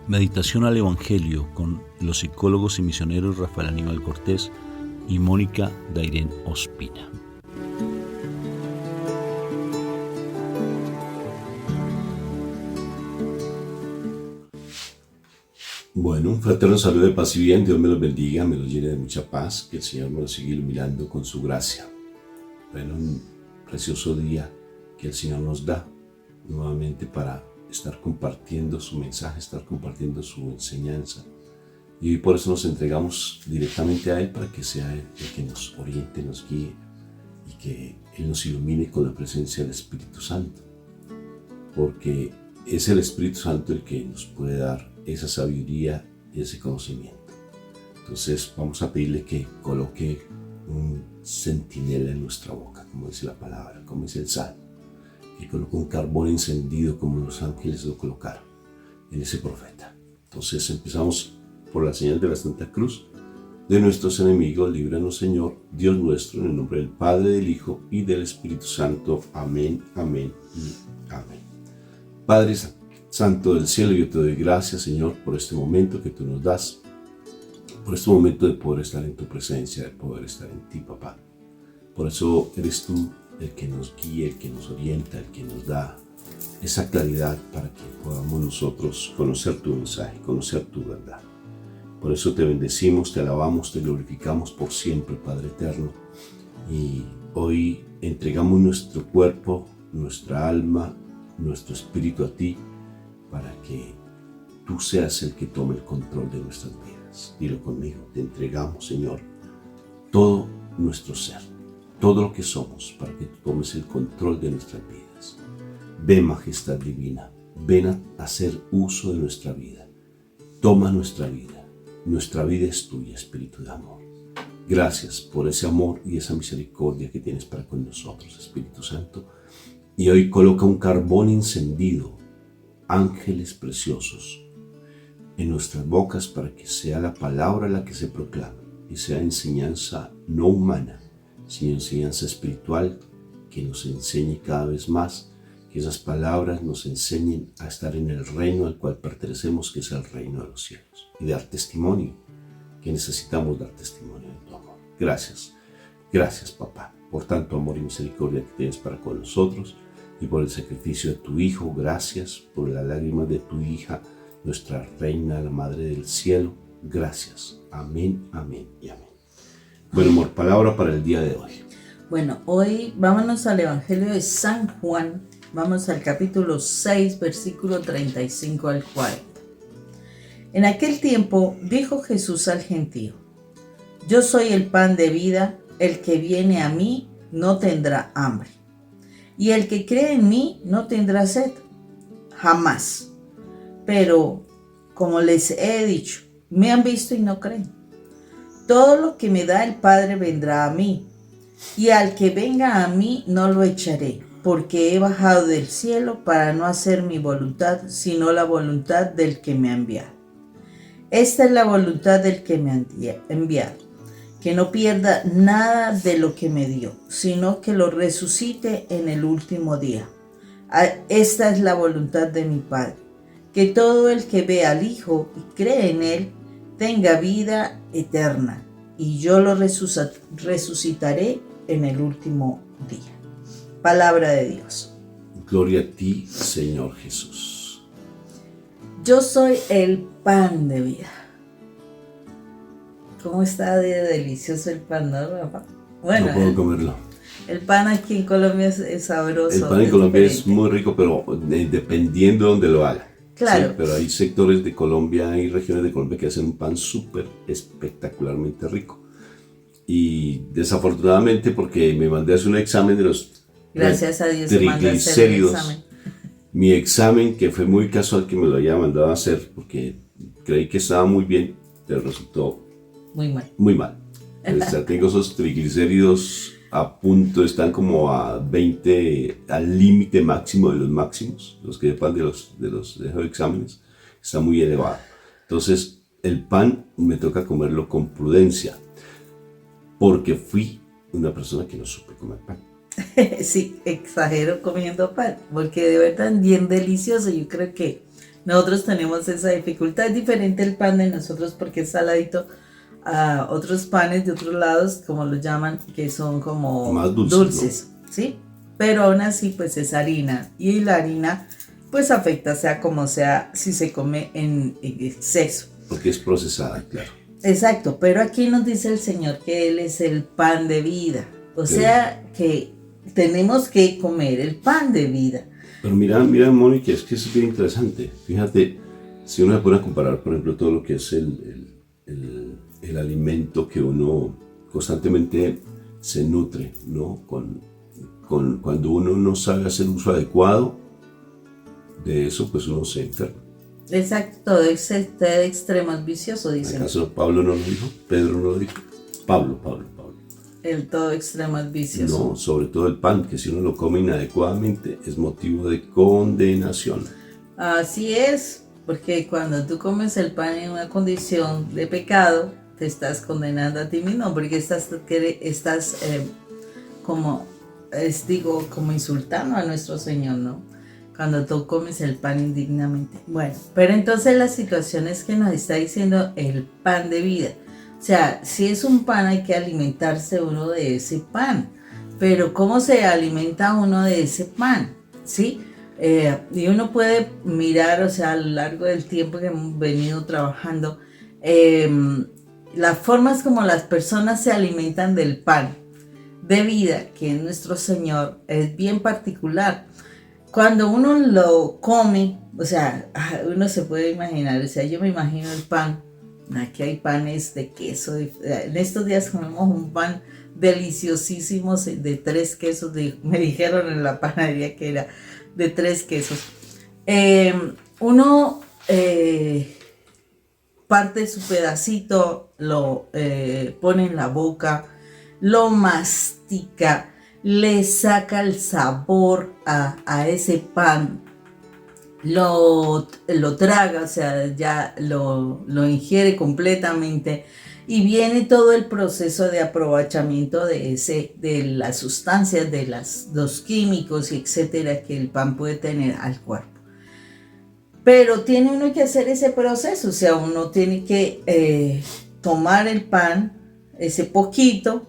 Meditación al Evangelio con los psicólogos y misioneros Rafael Aníbal Cortés y Mónica Dairén Ospina. Bueno, un fraterno saludo de paz y bien. Dios me los bendiga, me los llene de mucha paz, que el Señor me los siga iluminando con su gracia. Bueno, un precioso día que el Señor nos da nuevamente para estar compartiendo su mensaje, estar compartiendo su enseñanza. Y hoy por eso nos entregamos directamente a Él, para que sea Él el que nos oriente, nos guíe y que Él nos ilumine con la presencia del Espíritu Santo. Porque es el Espíritu Santo el que nos puede dar esa sabiduría y ese conocimiento. Entonces vamos a pedirle que coloque un centinela en nuestra boca, como dice la palabra, como dice el Salmo. Que coloque un carbón encendido como los ángeles lo colocaron en ese profeta. Entonces empezamos por la señal de la Santa Cruz de nuestros enemigos. Líbranos, Señor, Dios nuestro, en el nombre del Padre, del Hijo y del Espíritu Santo. Amén, amén y amén. Padre Santo del cielo, yo te doy gracias, Señor, por este momento que tú nos das, por este momento de poder estar en tu presencia, de poder estar en ti, papá. Por eso eres tú el que nos guía, el que nos orienta, el que nos da esa claridad para que podamos nosotros conocer tu mensaje, conocer tu verdad. Por eso te bendecimos, te alabamos, te glorificamos por siempre, Padre eterno. Y hoy entregamos nuestro cuerpo, nuestra alma, nuestro espíritu a ti, para que tú seas el que tome el control de nuestras vidas. Dilo conmigo, te entregamos, Señor, todo nuestro ser, todo lo que somos, para que tú tomes el control de nuestras vidas. Ven, majestad divina, ven a hacer uso de nuestra vida. Toma nuestra vida es tuya, Espíritu de amor. Gracias por ese amor y esa misericordia que tienes para con nosotros, Espíritu Santo. Y hoy coloca un carbón encendido, ángeles preciosos, en nuestras bocas, para que sea la palabra la que se proclame y sea enseñanza no humana, sino enseñanza espiritual, que nos enseñe cada vez más, que esas palabras nos enseñen a estar en el reino al cual pertenecemos, que es el reino de los cielos, y dar testimonio, que necesitamos dar testimonio de tu amor. Gracias, gracias, papá, por tanto amor y misericordia que tienes para con nosotros, y por el sacrificio de tu Hijo. Gracias por las lágrimas de tu hija, nuestra reina, la Madre del cielo. Gracias. Amén, amén y amén. Bueno, amor, palabra para el día de hoy. Bueno, hoy vámonos al Evangelio de San Juan. Vamos al capítulo 6, versículo 35 al 40. En aquel tiempo dijo Jesús al gentío: Yo soy el pan de vida, el que viene a mí no tendrá hambre, y el que cree en mí no tendrá sed, jamás. Pero, como les he dicho, me han visto y no creen. Todo lo que me da el Padre vendrá a mí, y al que venga a mí no lo echaré, porque he bajado del cielo para no hacer mi voluntad, sino la voluntad del que me ha enviado. Esta es la voluntad del que me ha enviado, que no pierda nada de lo que me dio, sino que lo resucite en el último día. Esta es la voluntad de mi Padre, que todo el que ve al Hijo y cree en Él tenga vida eterna, y yo lo resucitaré en el último día. Palabra de Dios. Gloria a ti, Señor Jesús. Yo soy el pan de vida. ¿Cómo está de delicioso el pan, no, Rafa? Bueno, no puedo comerlo. El pan aquí en Colombia es sabroso. El pan en Colombia es muy rico, pero dependiendo de donde lo haga. Claro. Sí, pero hay sectores de Colombia, hay regiones de Colombia que hacen un pan súper espectacularmente rico. Y desafortunadamente, porque me mandé a hacer un examen de los Gracias a Dios triglicéridos, mi examen, que fue muy casual que me lo haya mandado a hacer, porque creí que estaba muy bien, pero resultó muy mal. O sea, tengo esos triglicéridos a punto, están como a 20, al límite máximo de los máximos, los que dependen de los exámenes, está muy elevado. Entonces, el pan me toca comerlo con prudencia, porque fui una persona que no supe comer pan. Sí, exagero comiendo pan, porque de verdad es bien delicioso. Yo creo que nosotros tenemos esa dificultad. Es diferente el pan de nosotros porque es saladito a otros panes de otros lados, como los llaman, que son como Más dulces, dulces, ¿sí? Pero aún así, pues es harina. Y la harina, pues afecta, sea como sea, si se come en exceso. Porque es procesada, claro. Exacto, pero aquí nos dice el Señor que Él es el pan de vida. O Sí. sea que tenemos que comer el pan de vida. Pero mira, Mónica, es que es bien interesante. Fíjate, si uno se pone a comparar, por ejemplo, todo lo que es el alimento que uno constantemente se nutre, ¿no? Cuando uno no sabe hacer uso adecuado de eso, pues uno se enferma. Exacto, todo este extremo es vicioso, dicen. ¿Acaso Pablo no lo dijo? ¿Pedro no lo dijo? Pablo. El todo extremo es vicioso. No, sobre todo el pan, que si uno lo come inadecuadamente es motivo de condenación. Así es, porque cuando tú comes el pan en una condición de pecado, te estás condenando a ti mismo, porque estás como insultando a nuestro Señor, ¿no? Cuando tú comes el pan indignamente. Bueno, pero entonces la situación es que nos está diciendo el pan de vida. O sea, si es un pan hay que alimentarse uno de ese pan. Pero ¿cómo se alimenta uno de ese pan? ¿Sí? Y uno puede mirar, o sea, a lo largo del tiempo que hemos venido trabajando, las formas como las personas se alimentan del pan de vida, que es nuestro Señor, es bien particular. Cuando uno lo come, o sea, uno se puede imaginar, o sea, yo me imagino el pan. Aquí hay panes de queso. En estos días comemos un pan deliciosísimo de 3 quesos. Me dijeron en la panadería que era de 3 quesos. Uno parte su pedacito, lo pone en la boca, lo mastica, le saca el sabor a ese pan. Lo traga, o sea, ya lo ingiere completamente y viene todo el proceso de aprovechamiento de las sustancias, de los químicos y etcétera que el pan puede tener al cuerpo. Pero tiene uno que hacer ese proceso, o sea, uno tiene que tomar el pan, ese poquito,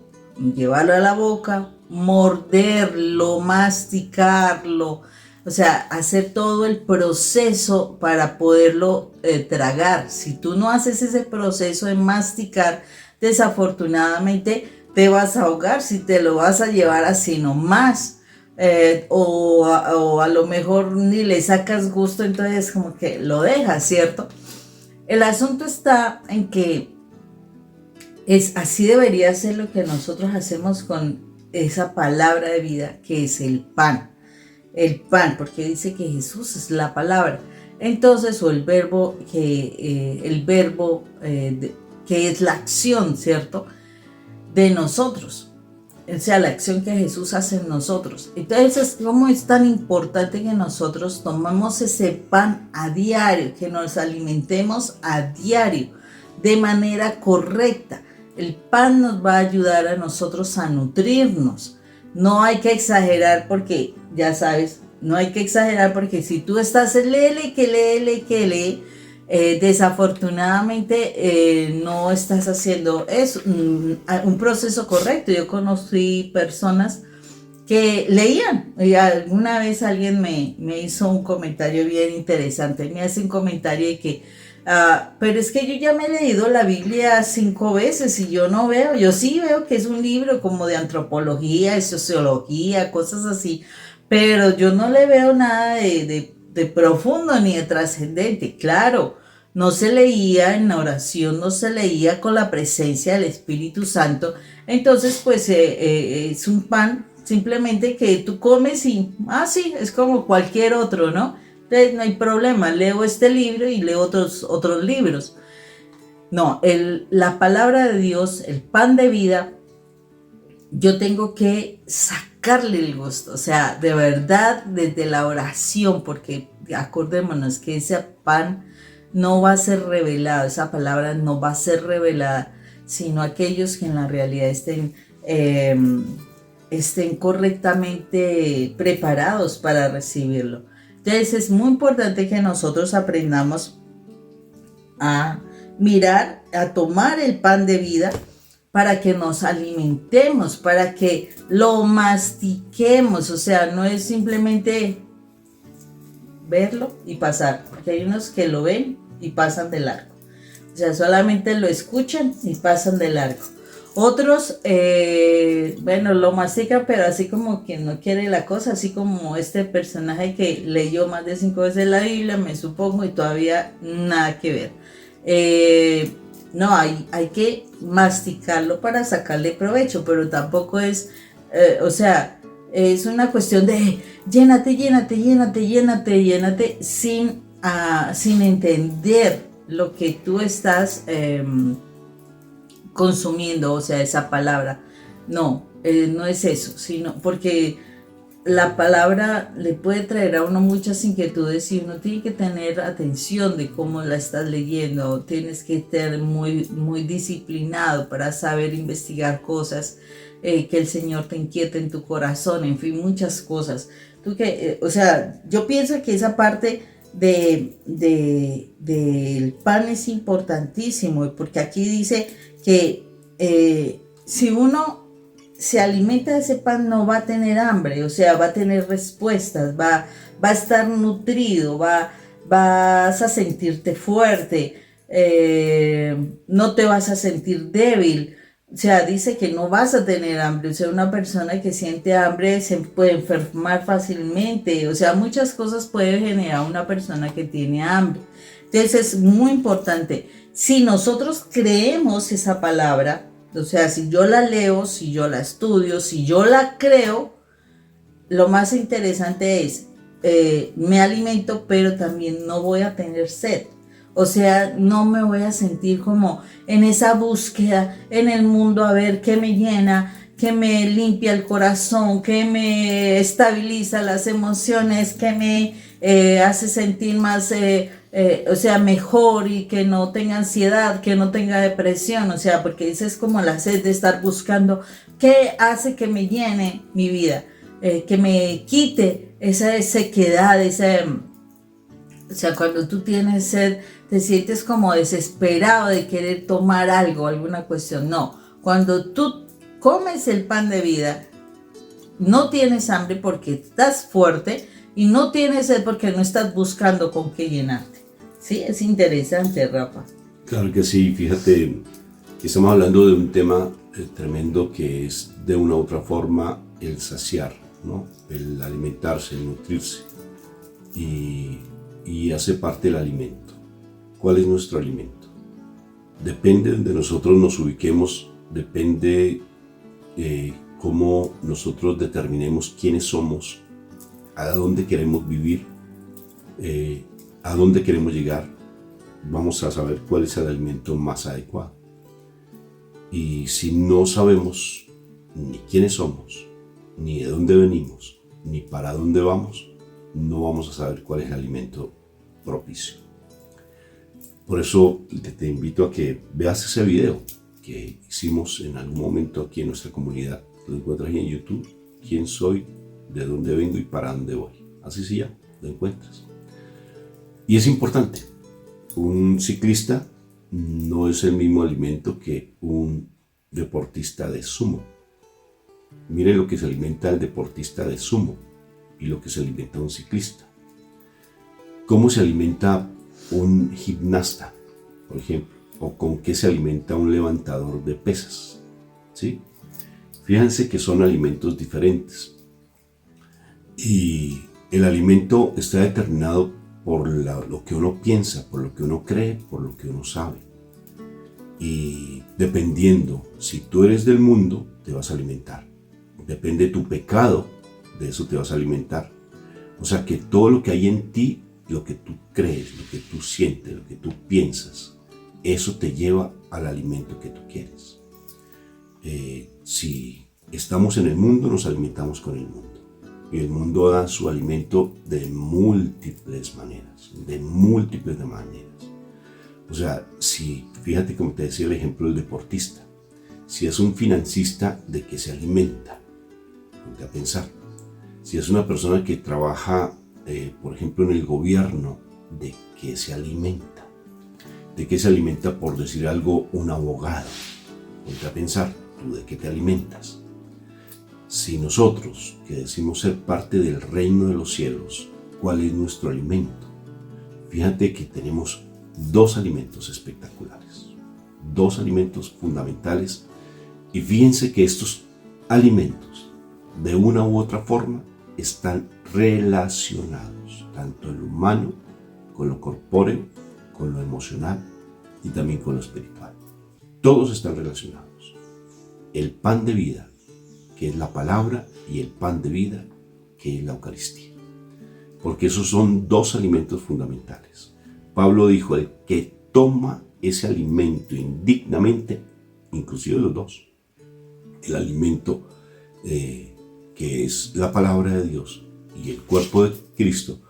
llevarlo a la boca, morderlo, masticarlo. O sea, hacer todo el proceso para poderlo tragar. Si tú no haces ese proceso de masticar, desafortunadamente te vas a ahogar si te lo vas a llevar así nomás. O a lo mejor ni le sacas gusto, entonces como que lo dejas, ¿cierto? El asunto está en que así debería ser lo que nosotros hacemos con esa palabra de vida que es el pan. El pan, porque dice que Jesús es la palabra. Entonces, o el verbo que es la acción, ¿cierto? De nosotros. O sea, la acción que Jesús hace en nosotros. Entonces, ¿cómo es tan importante que nosotros tomemos ese pan a diario, que nos alimentemos a diario, de manera correcta? El pan nos va a ayudar a nosotros a nutrirnos. No hay que exagerar porque, ya sabes, no hay que exagerar porque si tú estás lee, desafortunadamente no estás haciendo eso, un proceso correcto. Yo conocí personas que leían, y alguna vez alguien me hizo un comentario bien interesante, me hace un comentario de que pero es que yo ya me he leído la Biblia 5 veces y yo no veo, yo sí veo que es un libro como de antropología, de sociología, cosas así, pero yo no le veo nada de profundo ni de trascendente. Claro, no se leía en la oración, no se leía con la presencia del Espíritu Santo, entonces pues es un pan simplemente que tú comes y, sí, es como cualquier otro, ¿no? Entonces no hay problema, leo este libro y leo otros libros. No, la palabra de Dios, el pan de vida, yo tengo que sacarle el gusto, o sea, de verdad desde la oración, porque acordémonos que ese pan no va a ser revelado, esa palabra no va a ser revelada, sino aquellos que en la realidad estén estén correctamente preparados para recibirlo. Entonces es muy importante que nosotros aprendamos a mirar, a tomar el pan de vida para que nos alimentemos, para que lo mastiquemos. O sea, no es simplemente verlo y pasar, porque hay unos que lo ven y pasan de largo. O sea, solamente lo escuchan y pasan de largo. Otros, bueno, lo mastican, pero así como quien no quiere la cosa, así como este personaje que leyó más de 5 veces la Biblia, me supongo, y todavía nada que ver. No, hay que masticarlo para sacarle provecho, pero tampoco es, o sea, es una cuestión de llénate, llénate, llénate, llénate, llénate, sin entender lo que tú estás consumiendo, o sea, esa palabra. No, no es eso, sino porque la palabra le puede traer a uno muchas inquietudes y uno tiene que tener atención de cómo la estás leyendo. Tienes que estar muy, muy disciplinado para saber investigar cosas, que el Señor te inquiete en tu corazón, en fin, muchas cosas. O sea, yo pienso que esa parte del pan es importantísimo, porque aquí dice que si uno se alimenta de ese pan no va a tener hambre, o sea, va a tener respuestas, va a estar nutrido, vas a sentirte fuerte, no te vas a sentir débil. O sea, dice que no vas a tener hambre. O sea, una persona que siente hambre se puede enfermar fácilmente. O sea, muchas cosas puede generar una persona que tiene hambre. Entonces es muy importante. Si nosotros creemos esa palabra, o sea, si yo la leo, si yo la estudio, si yo la creo, lo más interesante es, me alimento, pero también no voy a tener sed. O sea, no me voy a sentir como en esa búsqueda en el mundo a ver qué me llena, qué me limpia el corazón, qué me estabiliza las emociones, qué me hace sentir más, o sea, mejor y que no tenga ansiedad, que no tenga depresión. O sea, porque esa es como la sed de estar buscando qué hace que me llene mi vida, que me quite esa sequedad, o sea, cuando tú tienes sed, te sientes como desesperado de querer tomar algo, alguna cuestión. No, cuando tú comes el pan de vida, no tienes hambre porque estás fuerte y no tienes sed porque no estás buscando con qué llenarte. Sí, es interesante, Rafa. Claro que sí, fíjate, estamos hablando de un tema tremendo que es de una u otra forma el saciar, ¿no? El alimentarse, el nutrirse. Y hace parte del alimento. ¿Cuál es nuestro alimento? Depende de donde nosotros nos ubiquemos, depende cómo nosotros determinemos quiénes somos, a dónde queremos vivir, a dónde queremos llegar. Vamos a saber cuál es el alimento más adecuado. Y si no sabemos ni quiénes somos, ni de dónde venimos, ni para dónde vamos, no vamos a saber cuál es el alimento propicio. Por eso te invito a que veas ese video que hicimos en algún momento aquí en nuestra comunidad. Lo encuentras ahí en YouTube. ¿Quién soy? ¿De dónde vengo? ¿Y para dónde voy? Así se llama, lo encuentras. Y es importante. Un ciclista no es el mismo alimento que un deportista de sumo. Mire lo que se alimenta el deportista de sumo y lo que se alimenta un ciclista. ¿Cómo se alimenta un gimnasta, por ejemplo? ¿O con qué se alimenta un levantador de pesas? ¿Sí? Fíjense que son alimentos diferentes. Y el alimento está determinado por lo que uno piensa, por lo que uno cree, por lo que uno sabe. Y dependiendo, si tú eres del mundo, te vas a alimentar. Depende de tu pecado, de eso te vas a alimentar. O sea que todo lo que hay en ti, lo que tú crees, lo que tú sientes, lo que tú piensas, eso te lleva al alimento que tú quieres. Si estamos en el mundo, nos alimentamos con el mundo. Y el mundo da su alimento de múltiples maneras, O sea, si, fíjate como te decía el ejemplo del deportista. Si es un financista, ¿de qué se alimenta? Ponte a pensar. Si es una persona que trabaja, por ejemplo, en el gobierno, ¿de qué se alimenta? ¿De qué se alimenta, por decir algo, un abogado? Ponte a pensar, ¿tú de qué te alimentas? Si nosotros, que decimos ser parte del reino de los cielos, ¿cuál es nuestro alimento? Fíjate que tenemos dos alimentos espectaculares, dos alimentos fundamentales, y fíjense que estos alimentos, de una u otra forma, están relacionados, tanto en lo humano, con lo corpóreo, con lo emocional y también con lo espiritual. Todos están relacionados. El pan de vida, que es la palabra, y el pan de vida, que es la Eucaristía. Porque esos son dos alimentos fundamentales. Pablo dijo, el que toma ese alimento indignamente, inclusive los dos, el alimento que es la palabra de Dios y el cuerpo de Cristo,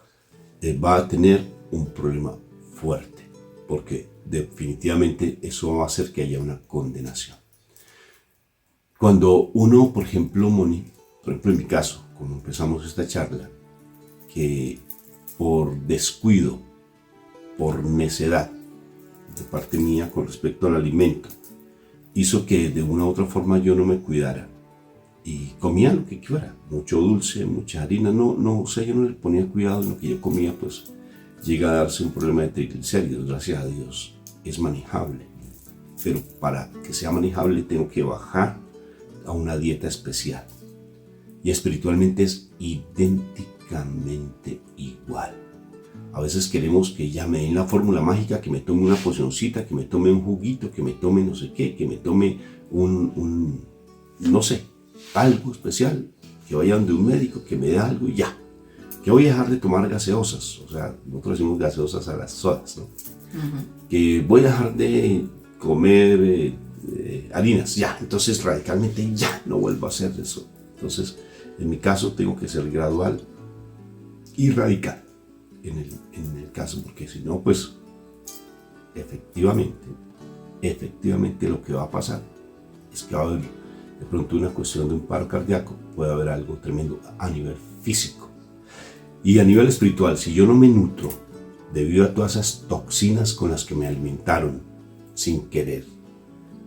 va a tener un problema fuerte, porque definitivamente eso va a hacer que haya una condenación. Cuando uno, por ejemplo, Moni, por ejemplo en mi caso, como empezamos esta charla, que por descuido, por necedad de parte mía con respecto al alimento, hizo que de una u otra forma yo no me cuidara y comía lo que quiera, mucho dulce, mucha harina, o sea, yo no le ponía cuidado en lo que yo comía, pues llega a darse un problema de triglicéridos. Gracias a Dios es manejable, pero para que sea manejable tengo que bajar a una dieta especial, y espiritualmente es idénticamente igual. A veces queremos que ya me den la fórmula mágica, que me tome una pocioncita, que me tome un juguito, que me tome no sé qué, que me tome no sé, algo especial, que vaya donde un médico, que me dé algo y ya. Que voy a dejar de tomar gaseosas, o sea, nosotros decimos gaseosas a las sodas, ¿no? Que voy a dejar de comer harinas, ya, entonces radicalmente ya no vuelvo a hacer eso. Entonces, en mi caso tengo que ser gradual y radical en el caso, porque si no, pues efectivamente lo que va a pasar es que va a haber de pronto una cuestión de un paro cardíaco, puede haber algo tremendo a nivel físico. Y a nivel espiritual, si yo no me nutro debido a todas esas toxinas con las que me alimentaron sin querer,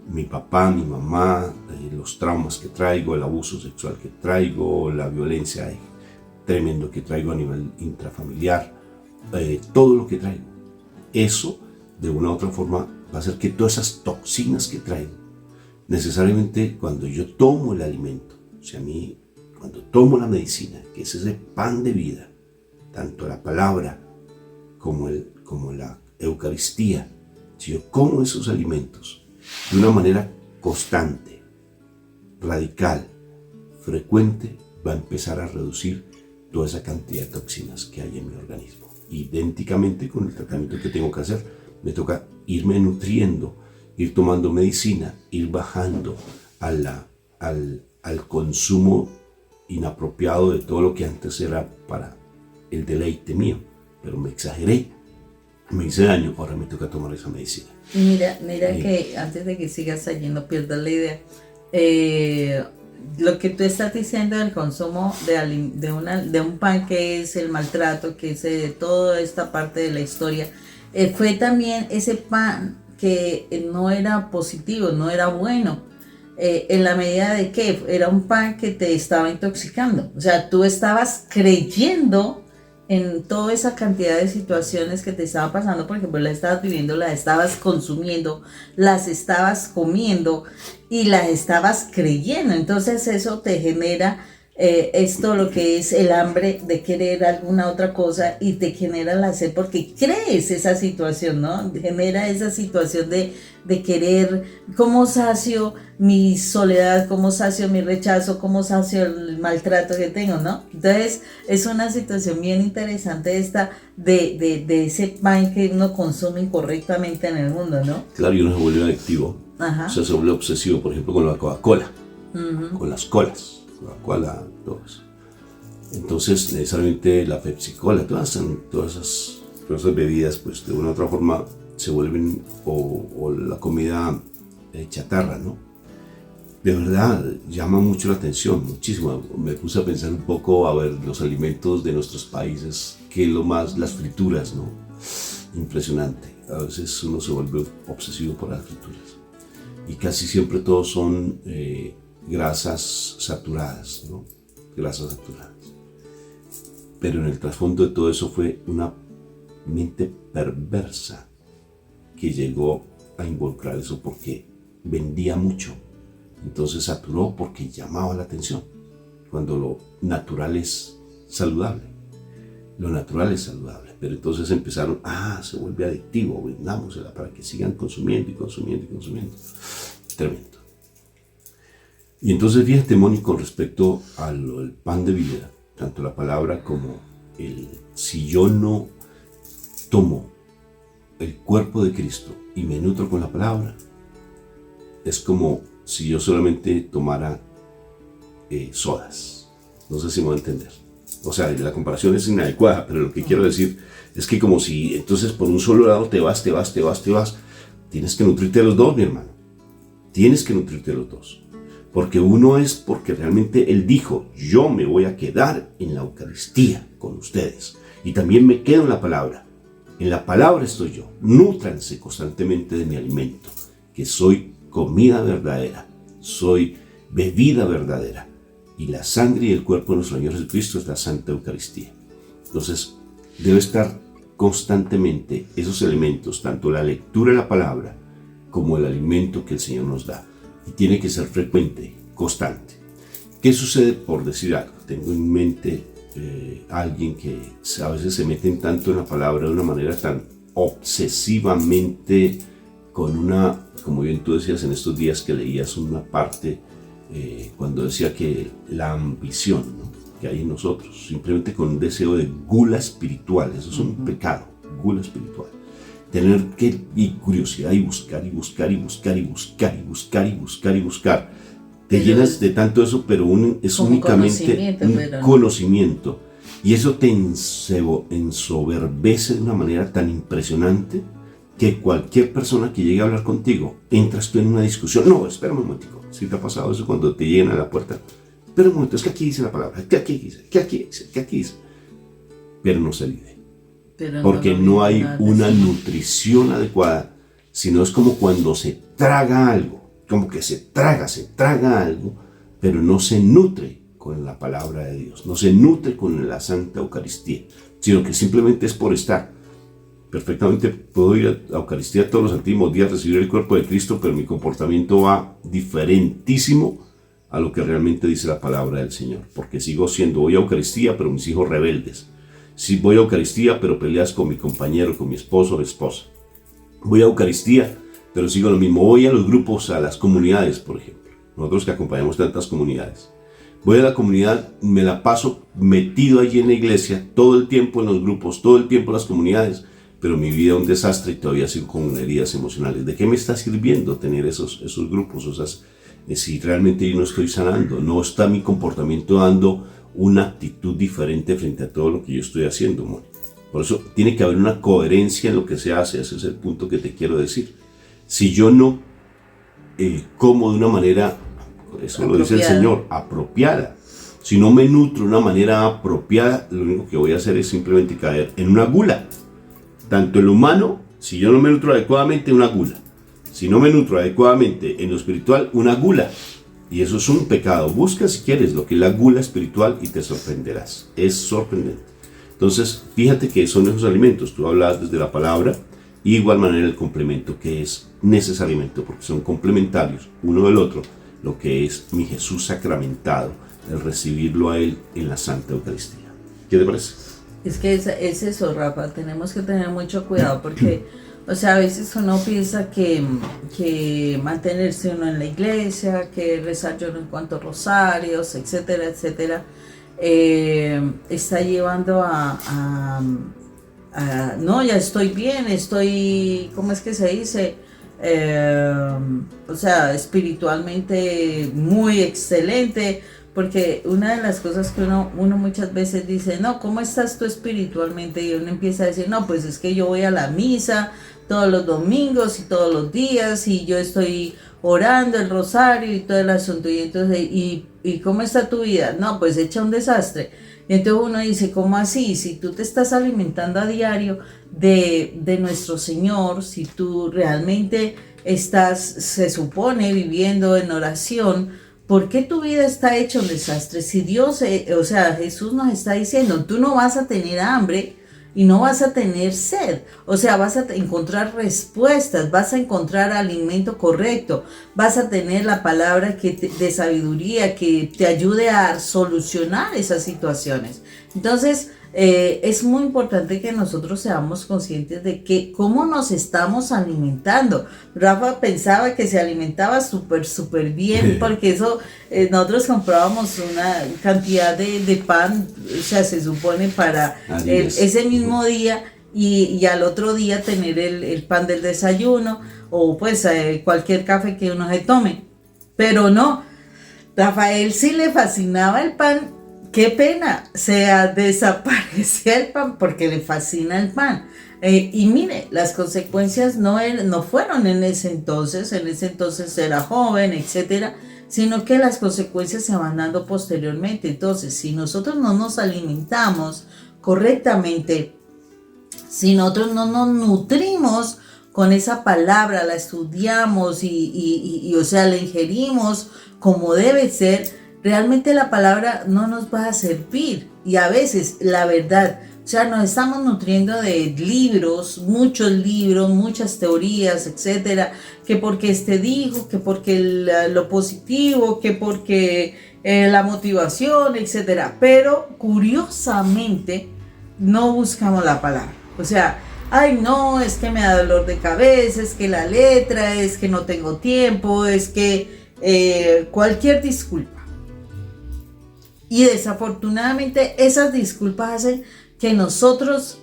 mi papá, mi mamá, los traumas que traigo, el abuso sexual que traigo, la violencia tremendo que traigo a nivel intrafamiliar, todo lo que traigo, eso de una u otra forma va a hacer que todas esas toxinas que traigo, necesariamente cuando yo tomo el alimento, o sea, cuando tomo la medicina, que es ese pan de vida, tanto la palabra como la Eucaristía, si yo como esos alimentos de una manera constante, radical, frecuente, va a empezar a reducir toda esa cantidad de toxinas que hay en mi organismo. Idénticamente con el tratamiento que tengo que hacer, me toca irme nutriendo, ir tomando medicina, ir bajando al consumo inapropiado de todo lo que antes era para el deleite mío, pero me exageré, me hice daño, ahora me toca tomar esa medicina. Mira que antes de que sigas allí no pierdas la idea, lo que tú estás diciendo del consumo de un pan, que es el maltrato, que es de toda esta parte de la historia, fue también ese pan que no era positivo, no era bueno, en la medida de que era un pan que te estaba intoxicando. O sea, tú estabas creyendo en toda esa cantidad de situaciones que te estaban pasando, porque pues las estabas viviendo, las estabas consumiendo, las estabas comiendo y las estabas creyendo. Entonces eso te genera esto, lo que es el hambre de querer alguna otra cosa, y te genera la sed porque crees esa situación, ¿no? Genera esa situación de querer, ¿cómo sacio mi soledad? ¿Cómo sacio mi rechazo? ¿Cómo sacio el maltrato que tengo, no? Entonces es una situación bien interesante esta de ese pan que uno consume incorrectamente en el mundo, ¿no? Claro, y uno se vuelve adictivo. Ajá. O sea, se vuelve obsesivo, por ejemplo, con la Coca-Cola, con las colas. Coca-Cola, todo eso. Entonces, necesariamente la Pepsi-Cola, todas esas bebidas, pues de una u otra forma se vuelven, o la comida chatarra, ¿no? de verdad llama mucho la atención, muchísimo. Me puse a pensar un poco, a ver, los alimentos de nuestros países, que es lo más, las frituras, ¿no? Impresionante. A veces uno se vuelve obsesivo por las frituras. Y casi siempre todos son grasas saturadas, ¿no? Grasas saturadas. Pero en el trasfondo de todo eso fue una mente perversa que llegó a involucrar eso porque vendía mucho. Entonces saturó porque llamaba la atención. Cuando lo natural es saludable. Lo natural es saludable. Pero entonces empezaron, se vuelve adictivo, vendámosela para que sigan consumiendo y consumiendo y consumiendo. Tremendo. Y entonces fíjate, Moni, con respecto al pan de vida, tanto la palabra como si yo no tomo el cuerpo de Cristo y me nutro con la palabra, es como si yo solamente tomara sodas. No sé si me voy a entender. O sea, la comparación es inadecuada, pero lo que quiero decir es que como si entonces por un solo lado te vas. Tienes que nutrirte de los dos, mi hermano. Tienes que nutrirte de los dos. Porque uno es porque realmente Él dijo, yo me voy a quedar en la Eucaristía con ustedes. Y también me quedo en la palabra. En la palabra estoy yo. Nútranse constantemente de mi alimento, que soy comida verdadera, soy bebida verdadera. Y la sangre y el cuerpo de nuestro Señor Jesucristo es la Santa Eucaristía. Entonces, debe estar constantemente esos elementos, tanto la lectura de la palabra como el alimento que el Señor nos da. Y tiene que ser frecuente, constante. ¿Qué sucede? Por decir algo, tengo en mente alguien que a veces se meten tanto en la palabra de una manera tan obsesivamente, con una, como bien tú decías en estos días que leías una parte, cuando decía que la ambición, ¿no?, que hay en nosotros, simplemente con un deseo de gula espiritual, eso es un pecado, gula espiritual. Tener que ir curiosidad y buscar. Te llenas de tanto eso, pero es únicamente un conocimiento. Y eso te ensoberbece de una manera tan impresionante que cualquier persona que llegue a hablar contigo, entras tú en una discusión. No, espera un momentico. Si te ha pasado eso cuando te llegan a la puerta. Espera un momento, es que aquí dice la palabra, que aquí dice. Pero no se vive. Porque no hay una nutrición adecuada, sino es como cuando se traga algo, como que se traga algo, pero no se nutre con la palabra de Dios, no se nutre con la Santa Eucaristía, sino que simplemente es por estar. Perfectamente puedo ir a la Eucaristía todos los santísimos días, recibir el cuerpo de Cristo, pero mi comportamiento va diferentísimo a lo que realmente dice la palabra del Señor, porque voy a Eucaristía, pero mis hijos rebeldes. Si voy a Eucaristía, pero peleas con mi compañero, con mi esposo o esposa. Voy a Eucaristía, pero sigo lo mismo. Voy a los grupos, a las comunidades, por ejemplo. Nosotros que acompañamos tantas comunidades. Voy a la comunidad, me la paso metido allí en la iglesia, todo el tiempo en los grupos, todo el tiempo en las comunidades, pero mi vida es un desastre y todavía sigo con heridas emocionales. ¿De qué me está sirviendo tener esos grupos? O sea, si realmente yo no estoy sanando, no está mi comportamiento dando una actitud diferente frente a todo lo que yo estoy haciendo, Moni. Por eso tiene que haber una coherencia en lo que se hace. Ese es el punto que te quiero decir. Si yo no como de una manera, eso apropiada, lo dice el Señor, apropiada, si no me nutro de una manera apropiada, lo único que voy a hacer es simplemente caer en una gula. Tanto en lo humano, si yo no me nutro adecuadamente, una gula. Si no me nutro adecuadamente en lo espiritual, una gula. Y eso es un pecado. Busca si quieres lo que es la gula espiritual y te sorprenderás. Es sorprendente. Entonces, fíjate que son esos alimentos. Tú hablas desde la palabra y de igual manera el complemento que es necesariamente, porque son complementarios uno del otro, lo que es mi Jesús sacramentado, el recibirlo a Él en la Santa Eucaristía. ¿Qué te parece? Es que es eso, Rafa. Tenemos que tener mucho cuidado porque, o sea, a veces uno piensa que mantenerse uno en la iglesia, que rezar yo no en cuantos rosarios, etcétera, etcétera, está llevando no, ya estoy bien, ¿cómo es que se dice? O sea, espiritualmente muy excelente, porque una de las cosas que uno muchas veces dice, no, ¿cómo estás tú espiritualmente? Y uno empieza a decir, no, pues es que yo voy a la misa todos los domingos y todos los días y yo estoy orando el rosario y todo el asunto. Y entonces, ¿y cómo está tu vida? No, pues hecha un desastre. Y entonces uno dice, ¿cómo así? Si tú te estás alimentando a diario de nuestro Señor, si tú realmente estás, se supone, viviendo en oración, ¿por qué tu vida está hecha un desastre? Si Dios, o sea, Jesús nos está diciendo, tú no vas a tener hambre y no vas a tener sed, o sea, vas a encontrar respuestas, vas a encontrar alimento correcto, vas a tener la palabra de sabiduría que te ayude a solucionar esas situaciones. Entonces, es muy importante que nosotros seamos conscientes de que cómo nos estamos alimentando. Rafa pensaba que se alimentaba súper bien, porque eso, nosotros comprábamos una cantidad de pan, o sea, se supone para ese mismo día y al otro día tener el pan del desayuno o pues cualquier café que uno se tome. Pero no, Rafael sí le fascinaba el pan. Qué pena, desaparecía el pan porque le fascina el pan. Y mire, las consecuencias no fueron en ese entonces era joven, etcétera, sino que las consecuencias se van dando posteriormente. Entonces, si nosotros no nos alimentamos correctamente, si nosotros no nos nutrimos con esa palabra, la estudiamos y o sea, la ingerimos como debe ser, realmente la palabra no nos va a servir. Y a veces, la verdad, o sea, nos estamos nutriendo de libros, muchas teorías, etcétera, que porque dijo, que porque lo positivo, que porque la motivación, etcétera. Pero curiosamente no buscamos la palabra. O sea, ay no, es que me da dolor de cabeza, es que la letra, es que no tengo tiempo, es que cualquier disculpa. Y desafortunadamente esas disculpas hacen que nosotros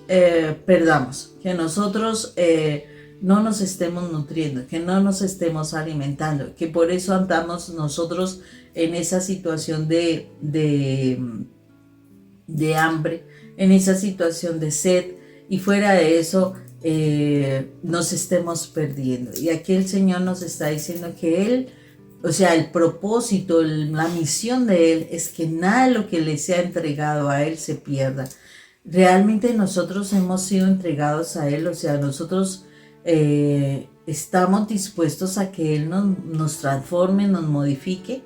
perdamos, que nosotros no nos estemos nutriendo, que no nos estemos alimentando, que por eso andamos nosotros en esa situación de hambre, en esa situación de sed, y fuera de eso nos estemos perdiendo. Y aquí el Señor nos está diciendo que Él, o sea, el propósito, la misión de Él es que nada de lo que le sea entregado a Él se pierda. Realmente nosotros hemos sido entregados a Él, o sea, nosotros estamos dispuestos a que Él nos transforme, nos modifique,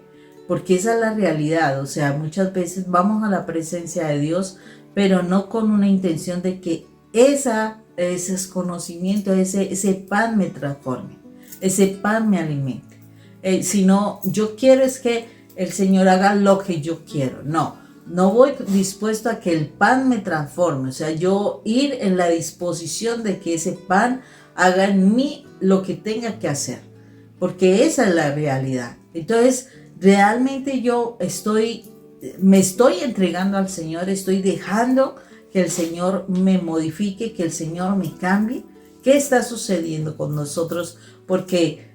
porque esa es la realidad. O sea, muchas veces vamos a la presencia de Dios, pero no con una intención de que ese conocimiento, ese pan me transforme, ese pan me alimente. Sino yo quiero es que el Señor haga lo que yo quiero. No voy dispuesto a que el pan me transforme. O sea, yo ir en la disposición de que ese pan haga en mí lo que tenga que hacer. Porque esa es la realidad. Entonces, realmente yo me estoy entregando al Señor, estoy dejando que el Señor me modifique, que el Señor me cambie. ¿Qué está sucediendo con nosotros? Porque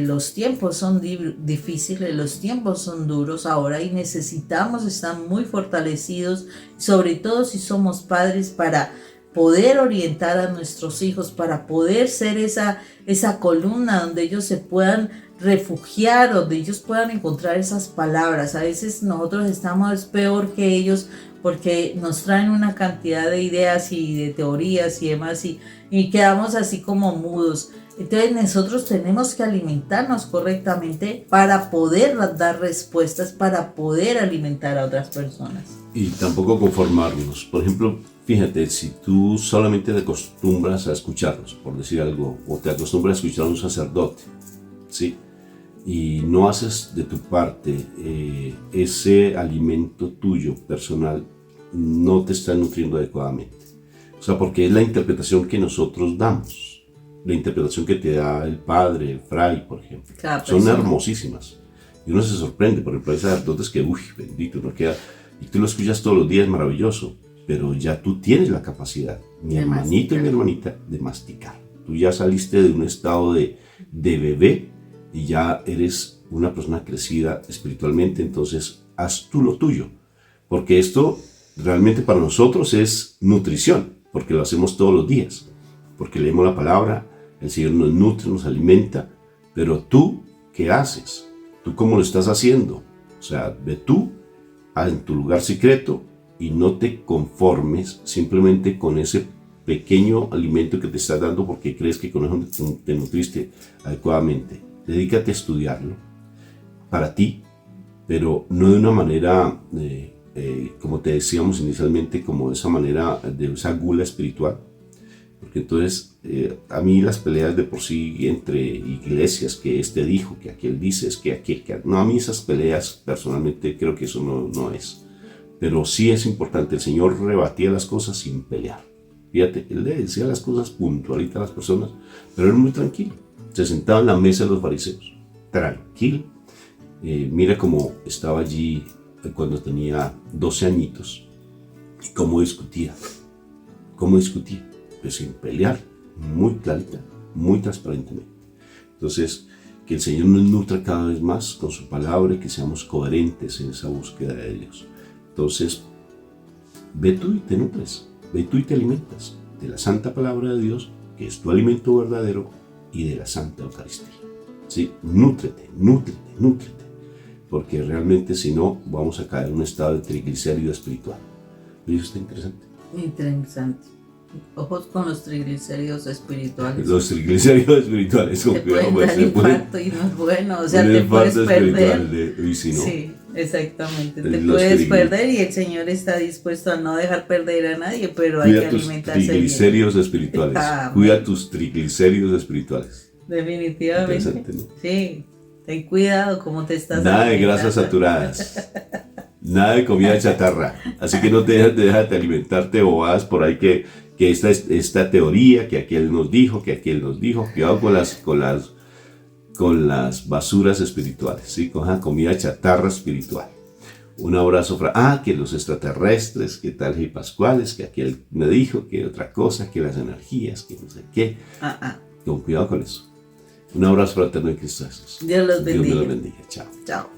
los tiempos son difíciles, los tiempos son duros ahora y necesitamos estar muy fortalecidos, sobre todo si somos padres, para poder orientar a nuestros hijos, para poder ser esa columna donde ellos se puedan refugiar, donde ellos puedan encontrar esas palabras. A veces nosotros estamos peor que ellos porque nos traen una cantidad de ideas y de teorías y demás y quedamos así como mudos. Entonces nosotros tenemos que alimentarnos correctamente para poder dar respuestas, para poder alimentar a otras personas. Y tampoco conformarnos. Por ejemplo, fíjate, si tú solamente te acostumbras a escucharlos, por decir algo, o te acostumbras a escuchar a un sacerdote, ¿sí? Y no haces de tu parte ese alimento tuyo personal, no te está nutriendo adecuadamente. O sea, porque es la interpretación que nosotros damos. La interpretación que te da el padre, el fray, por ejemplo, son hermosísimas. Y uno se sorprende, por ejemplo, hay sacerdotes que, uy, bendito, no queda, y tú lo escuchas todos los días, maravilloso, pero ya tú tienes la capacidad, mi hermanito y mi hermanita, de masticar. Tú ya saliste de un estado de bebé y ya eres una persona crecida espiritualmente, entonces haz tú lo tuyo, porque esto realmente para nosotros es nutrición, porque lo hacemos todos los días, porque leemos la palabra, el Señor nos nutre, nos alimenta, Pero tú, ¿qué haces? ¿Tú cómo lo estás haciendo? O sea, ve tú en tu lugar secreto y no te conformes simplemente con ese pequeño alimento que te estás dando porque crees que con eso te nutriste adecuadamente. Dedícate a estudiarlo para ti, pero no de una manera, como te decíamos inicialmente, como de esa manera, de esa gula espiritual. Porque entonces, a mí las peleas de por sí entre iglesias, que este dijo, que aquel dice, es que aquel, que... No, a mí esas peleas, personalmente, creo que eso no es. Pero sí es importante, el Señor rebatía las cosas sin pelear. Fíjate, Él le decía las cosas puntualitas a las personas, pero Él muy tranquilo. Se sentaba en la mesa de los fariseos, tranquilo. Mira cómo estaba allí cuando tenía 12 añitos y cómo discutía. Pues sin pelear, muy clarita, muy transparentemente. Entonces, que el Señor nos nutra cada vez más con su palabra y que seamos coherentes en esa búsqueda de Dios. Entonces, ve tú y te nutres, ve tú y te alimentas de la santa palabra de Dios, que es tu alimento verdadero, y de la santa Eucaristía. ¿Sí? Nútrete, porque realmente si no, vamos a caer en un estado de triglicérido espiritual. ¿Y eso está interesante? Interesante. Ojos con los triglicéridos espirituales. Los triglicéridos espirituales, te pueden dar infarto y no es bueno, o sea, te puedes perder. Si no, sí, exactamente, te puedes perder y el Señor está dispuesto a no dejar perder a nadie, pero hay que alimentarse bien. Triglicéridos espirituales. Cuida tus triglicéridos espirituales. Definitivamente. ¿No? Sí, ten cuidado cómo te estás alimentando. Nada de grasas saturadas. Nada de comida chatarra. Así que no te dejes de alimentarte bobadas por ahí que esta teoría, que aquel nos dijo, cuidado con las basuras espirituales, ¿sí? Con la comida chatarra espiritual. Un abrazo, que los extraterrestres, que tal y pascuales, que aquel me dijo, que otra cosa, que las energías, que no sé qué. Con cuidado con eso. Un abrazo fraterno en Cristo Jesús. Dios los bendiga. Dios me los bendiga. Chao. Chao.